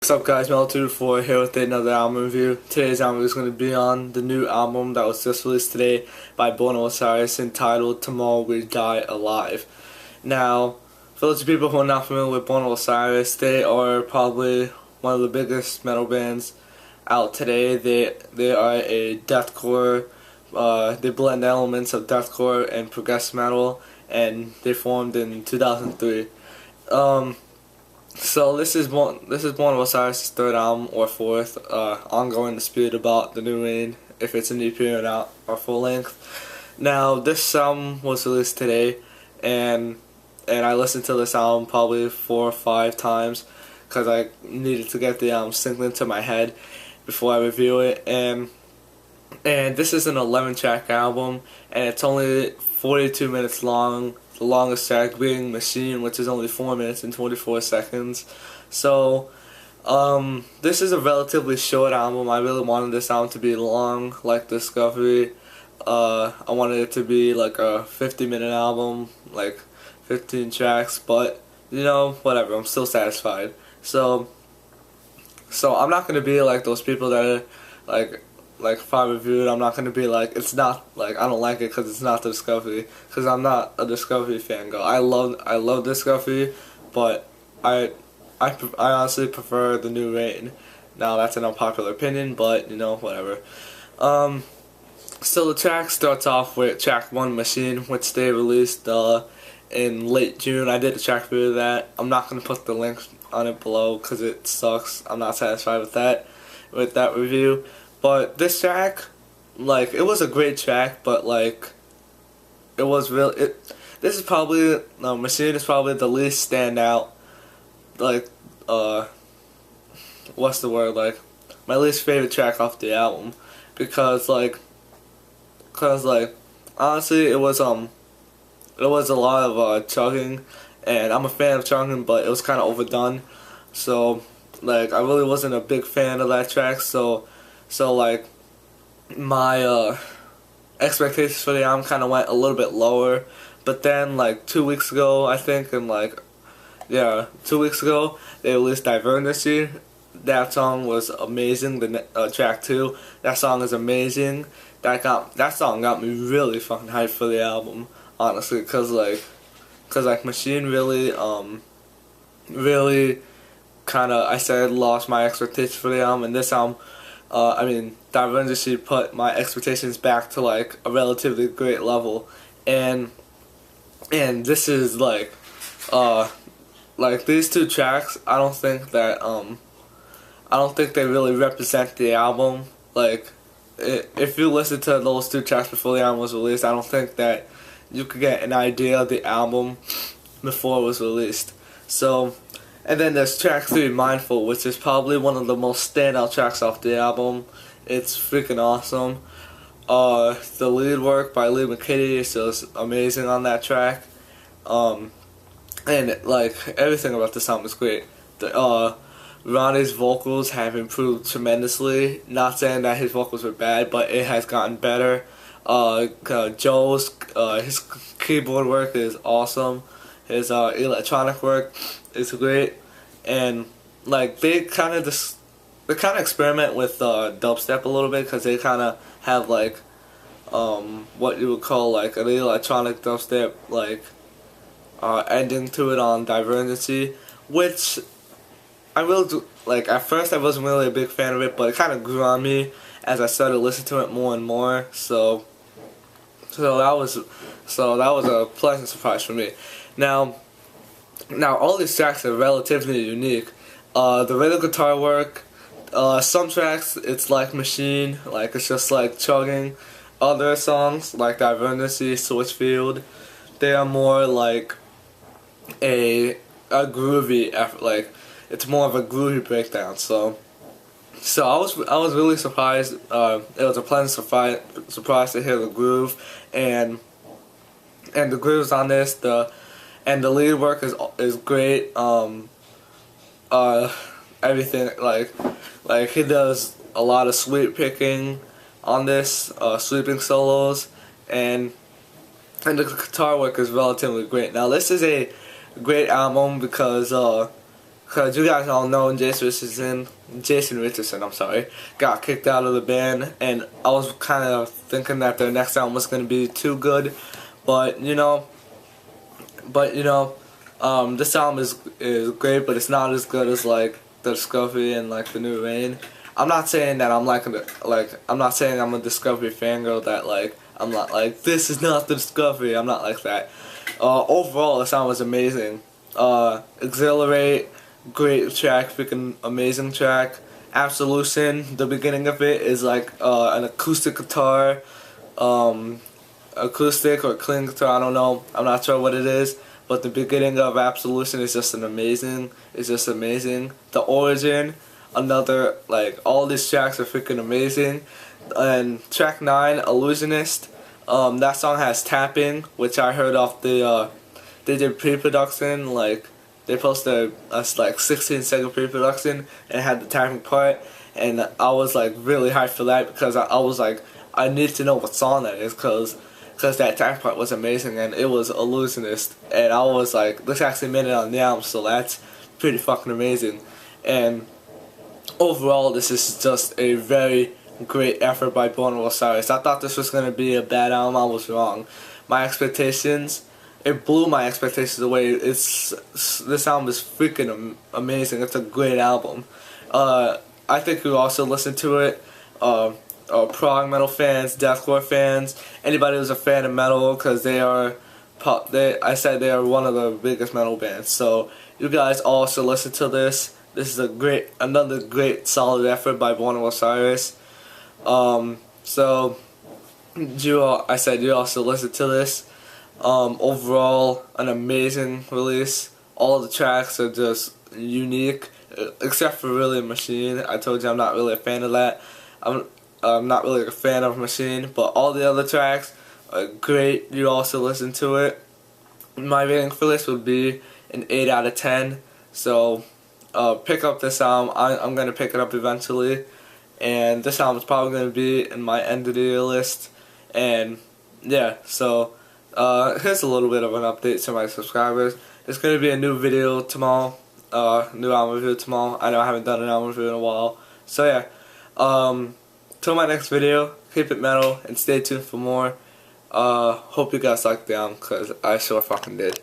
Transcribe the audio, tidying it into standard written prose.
What's up guys, Mel24 here with another album review. Today's album is going to be on the new album that was just released today by Osiris entitled Tomorrow We Die Alive. Now, for those people who are not familiar with Osiris, they are probably one of the biggest metal bands out today. They are a deathcore, they blend elements of deathcore and progressive metal, and they formed in 2003. So this is one of Osiris' third album or fourth. Ongoing dispute about the new rain, if it's an EP or not, or full length. Now this album was released today, and I listened to this album probably 4 or 5 times because I needed to get the album synced into my head before I review it. And this is an 11-track album, and it's only 42 minutes long. The longest track being Machine, which is only 4 minutes and 24 seconds. So, this is a relatively short album. I really wanted this album to be long, like Discovery. I wanted it to be like a 50-minute album, like 15 tracks, but, you know, whatever, I'm still satisfied. So I'm not going to be like those people that are, like if I review it, I'm not gonna be like it's not like I don't like it because it's not the Discovery, because I'm not a Discovery fan girl. I love Discovery, but I honestly prefer the new Rain. Now that's an unpopular opinion, but you know, whatever. So the track starts off with track 1, Machine, which they released in late June. I did a track review of that. I'm not gonna put the link on it below because it sucks. I'm not satisfied with that review. But this track, like, it was a great track, but like, it was real. This is probably Machine is probably the least standout. Like, what's the word? Like, my least favorite track off the album, because honestly, it was a lot of chugging, and I'm a fan of chugging, but it was kind of overdone. So, like, I really wasn't a big fan of that track. So like, my expectations for the album kind of went a little bit lower. But then, like, 2 weeks ago, I think, and 2 weeks ago, they released Divergency. That song was amazing. The track 2, that song is amazing. That song got me really fucking hyped for the album, honestly, cause Machine really kind of, I said, lost my expectations for the album, and this album, Divergency put my expectations back to like a relatively great level, and this is like these 2 tracks. I don't think they really represent the album. Like, if you listen to those 2 tracks before the album was released, I don't think that you could get an idea of the album before it was released. So. And then there's track 3, Mindful, which is probably one of the most standout tracks off the album. It's freaking awesome. The lead work by Lee McKitty is just amazing on that track. And like, everything about this album is great. Ronnie's vocals have improved tremendously. Not saying that his vocals were bad, but it has gotten better. Joe's his keyboard work is awesome. His electronic work is great, and like they kind of experiment with dubstep a little bit, because they kind of have like what you would call like an electronic dubstep like ending to it on Divergency, which I really do. Like, at first I wasn't really a big fan of it, but it kind of grew on me as I started listening to it more and more. So that was a pleasant surprise for me. Now all these tracks are relatively unique. The rhythm guitar work, some tracks it's like Machine, like it's just like chugging. Other songs like Divergency, Switchfield, they are more like a groovy effort. Like, it's more of a groovy breakdown. So I was really surprised. It was a pleasant surprise to hear the groove, and the grooves on this, and the lead work is great. Everything like he does a lot of sweep picking on this, sweeping solos, and the guitar work is relatively great. Now this is a great album because Because you guys all know Jason Richardson, got kicked out of the band, and I was kind of thinking that their next album was going to be too good, but you know, this album is great, but it's not as good as like the Discovery and like the New Rain. I'm not saying that I'm not saying I'm a Discovery fangirl that like I'm not like this is not the Discovery. I'm not like that. Overall, the sound was amazing. Exhilarate, great track, freaking amazing track. Absolution, the beginning of it is like an acoustic guitar, acoustic or clean guitar, I don't know. I'm not sure what it is, but the beginning of Absolution is just amazing. It's just amazing. The Origin, another, like, all these tracks are freaking amazing. And track 9, Illusionist, that song has tapping, which I heard off the, they did pre-production, like, they posted a like 16-second pre-production and had the tapping part, and I was like really hyped for that because I was like, I need to know what song that is because that tapping part was amazing and it was Illusionist, and I was like, this actually made it on the album, so that's pretty fucking amazing. And overall, this is just a very great effort by Born with Osiris. I thought this was going to be a bad album. I was wrong. My expectations, it blew my expectations away. This album is freaking amazing. It's a great album. I think you also listen to it. Prog metal fans, deathcore fans, anybody who's a fan of metal, because I said they are one of the biggest metal bands. So you guys also listen to this. This is another great solid effort by Born with Osiris. So I said you also listen to this. Overall, an amazing release. All the tracks are just unique, except for really Machine. I told you I'm not really a fan of that. I'm not really a fan of Machine, but all the other tracks are great. You also listen to it. My rating for this would be an 8 out of 10. So pick up this album. I'm gonna pick it up eventually, and this album is probably gonna be in my end of the year list. And yeah, so here's a little bit of an update to my subscribers. There's going to be a new video tomorrow, new album review tomorrow. I know I haven't done an album review in a while. So yeah, till my next video, keep it metal and stay tuned for more. Hope you guys liked the album, because I sure fucking did.